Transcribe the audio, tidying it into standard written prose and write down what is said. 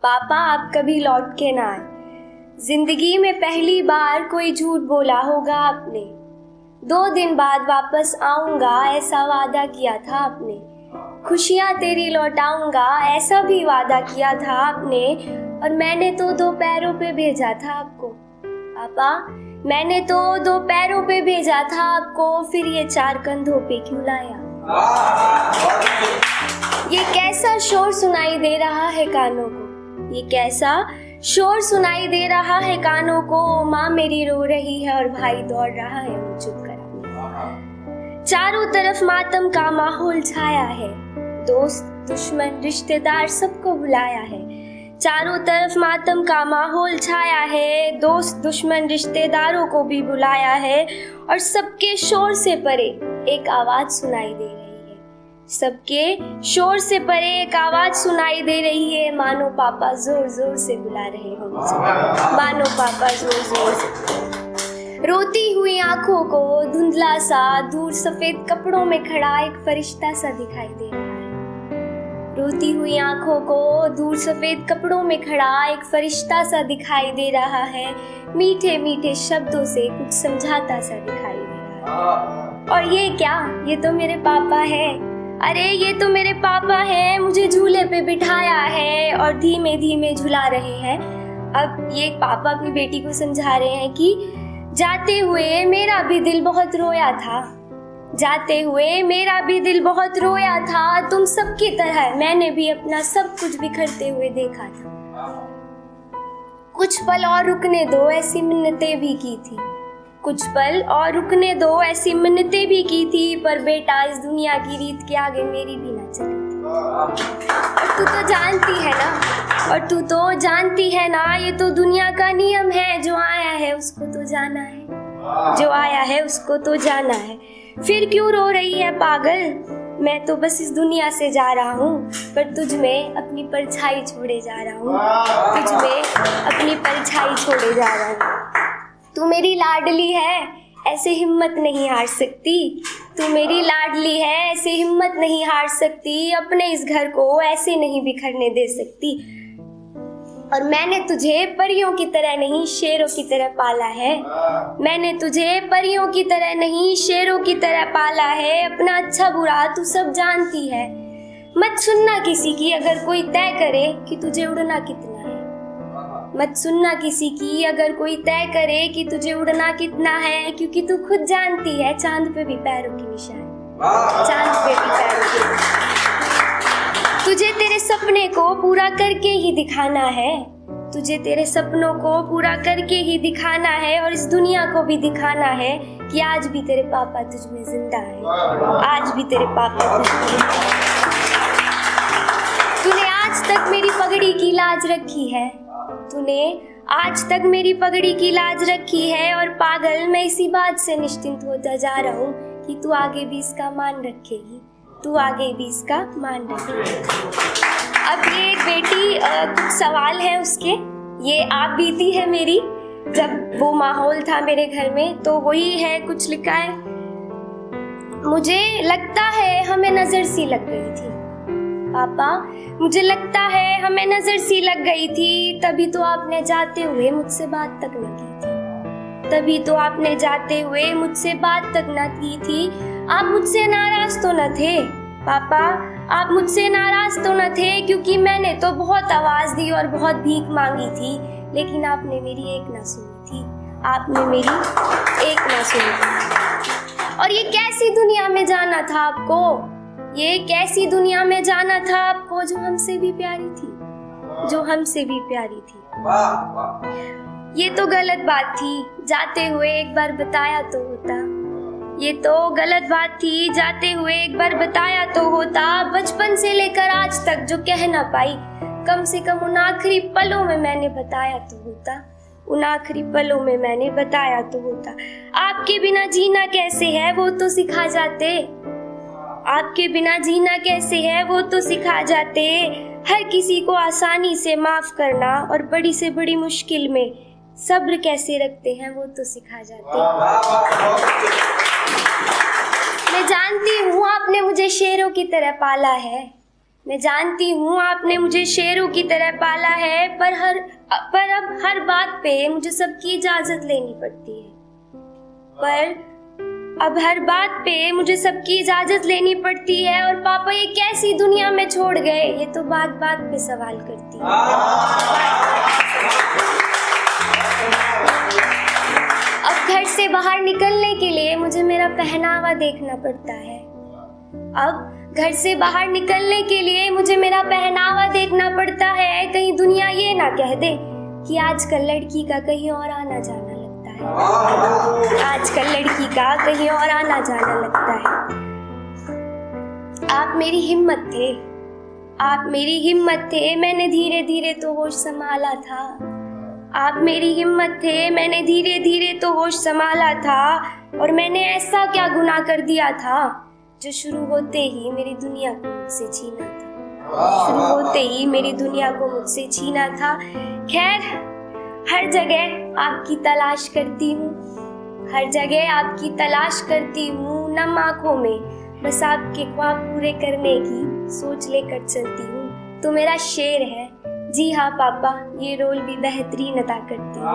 पापा आप कभी लौट के ना आए। जिंदगी में पहली बार कोई झूठ बोला होगा आपने। 2 दिन बाद वापस आऊंगा ऐसा वादा किया था आपने। खुशियां तेरी लौटाऊंगा ऐसा भी वादा किया था आपने। और मैंने तो 2 पैरों पे भेजा था आपको। पापा मैंने तो 2 पैरों पे भेजा था आपको, फिर ये 4 कंधों पे क्यों लाया? ये कैसा शोर सुनाई दे रहा है कानों को, ये कैसा शोर सुनाई दे रहा है कानों को। माँ मेरी रो रही है और भाई दौड़ रहा है वो चुप कराने। चारों तरफ मातम का माहौल छाया है, दोस्त दुश्मन रिश्तेदार सबको बुलाया है। चारों तरफ मातम का माहौल छाया है, दोस्त दुश्मन रिश्तेदारों को भी बुलाया है। और सबके शोर से परे एक आवाज सुनाई दे रही है, सबके शोर से परे एक आवाज सुनाई दे रही है। मानो पापा जोर जोर से बुला रहे हो मुझे, मानो पापा जोर जोर से। रोती हुई आंखों को धुंधला सा दूर सफेद कपड़ों में खड़ा एक फरिश्ता सा दिखाई दे रहा है। रोती हुई आंखों को दूर सफेद कपड़ों में खड़ा एक फरिश्ता सा दिखाई दे रहा है। मीठे मीठे शब्दों से कुछ समझाता सा दिखाई दे रहा है। और ये क्या, ये तो मेरे पापा है। अरे ये तो मेरे पापा हैं, मुझे झूले पे बिठाया है और धीमे धीमे झुला रहे हैं। अब ये पापा अपनी बेटी को समझा रहे हैं कि जाते हुए मेरा भी दिल बहुत रोया था, जाते हुए मेरा भी दिल बहुत रोया था। तुम सबकी तरह मैंने भी अपना सब कुछ बिखरते हुए देखा था। कुछ पल और रुकने दो ऐसी मिन्नतें भी की थी, कुछ पल और रुकने दो ऐसी मिन्नतें भी की थी। पर बेटा इस दुनिया की रीत के आगे मेरी भी ना चली थी। और तू तो जानती है ना, और तू तो जानती है ना, ये तो दुनिया का नियम है। जो आया है उसको तो जाना है, जो आया है उसको तो जाना है। फिर क्यों रो रही है पागल, मैं तो बस इस दुनिया से जा रहा हूँ, पर तुझ में अपनी परछाई छोड़े जा रहा हूँ, तुझ में अपनी परछाई छोड़े जा रहा हूँ। तू मेरी लाडली है ऐसे हिम्मत नहीं हार सकती, तू मेरी लाडली है ऐसे हिम्मत नहीं हार सकती। अपने इस घर को ऐसे नहीं बिखरने दे सकती। और मैंने तुझे परियों की तरह नहीं शेरों की तरह पाला है, मैंने तुझे परियों की तरह नहीं शेरों की तरह पाला है। अपना अच्छा बुरा तू सब जानती है, मत सुनना किसी की अगर कोई तय करे कि तुझे उड़ना कितना है। मत सुनना किसी की अगर कोई तय करे कि तुझे उड़ना कितना है, क्योंकि तू खुद जानती है चांद पे भी पैरों की निशान, चांद पे भी पैरों की। तुझे तेरे सपने को पूरा करके ही दिखाना है, तुझे तेरे सपनों को पूरा करके ही दिखाना है। और इस दुनिया को भी दिखाना है कि आज भी तेरे पापा तुझ में जिंदा है, आज भी तेरे पापा तुझ में। तूने आज तक मेरी पगड़ी की लाज रखी है, तूने आज तक मेरी पगड़ी की लाज रखी है। और पागल मैं इसी बात से निश्चिंत होता जा रहा हूँ कि तू आगे भी इसका मान रखेगी, तू आगे भी इसका मान रखेगी। अब ये एक बेटी कुछ सवाल है उसके, ये आप बीती है मेरी जब वो माहौल था मेरे घर में, तो वही है कुछ लिखा है। मुझे लगता है हमें नजर सी लग गई थी पापा, मुझे लगता है हमें नजर सी लग गई थी। तभी तो आपने जाते हुए मुझसे बात तक न की थी, तभी तो आपने जाते हुए मुझसे बात तक न की थी। आप मुझसे नाराज तो न थे पापा, आप मुझसे नाराज तो न थे, क्योंकि मैंने तो बहुत आवाज दी और बहुत भीख मांगी थी, लेकिन आपने मेरी एक ना सुनी थी, आपने मेरी एक ना सुनी थी। और ये कैसी दुनिया में जाना था आपको, ये कैसी दुनिया में जाना था आपको जो हमसे भी प्यारी थी, जो हमसे भी प्यारी थी। ये तो गलत बात थी, जाते हुए एक बार बताया तो होता, ये तो गलत बात थी, जाते हुए एक बार बताया तो होता। बचपन से लेकर आज तक जो कह ना पाई, कम से कम उन आखिरी पलों में मैंने बताया तो होता, उन आखिरी पलों में मैंने बताया तो होता। आपके बिना जीना कैसे है वो तो सिखा जाते, आपके बिना जीना कैसे है वो तो सिखा जाते। हर किसी को आसानी से माफ करना और बड़ी से बड़ी मुश्किल में सब्र कैसे रखते हैं वो तो सिखा जाते। मैं जानती हूँ आपने मुझे शेरों की तरह पाला है, मैं जानती हूँ आपने मुझे शेरों की तरह पाला है, पर अब हर बात पे मुझे सबकी इजाजत लेनी पड़ती है। पर अब हर बात पे मुझे सबकी इजाजत लेनी पड़ती है। और पापा ये कैसी दुनिया में छोड़ गए, ये तो बात बात पे सवाल करती है। अब घर से बाहर निकलने के लिए मुझे मेरा पहनावा देखना पड़ता है। अब घर से बाहर निकलने के लिए मुझे मेरा पहनावा देखना पड़ता है। कहीं दुनिया ये ना कह दे कि आजकल लड़की का कहीं और आना जाना लगता है। आजकल लड़की का कहीं और आना जाना लगता है। आप मेरी हिम्मत थे, आप मेरी हिम्मत थे, मैंने धीरे धीरे तो होश संभाला था। आप मेरी हिम्मत थे, मैंने धीरे धीरे तो होश संभाला था। और मैंने ऐसा क्या गुनाह कर दिया था जो शुरू होते ही मेरी दुनिया को मुझसे छीना था। शुरू होते ही मेरी दुनिया को मुझसे छीना था। खैर, हर जगह आपकी तलाश करती हूँ, हर जगह आपकी तलाश करती हूँ। नम आँखों में बस आपके ख्वाब पूरे करने की सोच लेकर चलती हूँ। तो मेरा शेर है, जी हाँ पापा, ये रोल भी बेहतरीन अदा करती हूँ।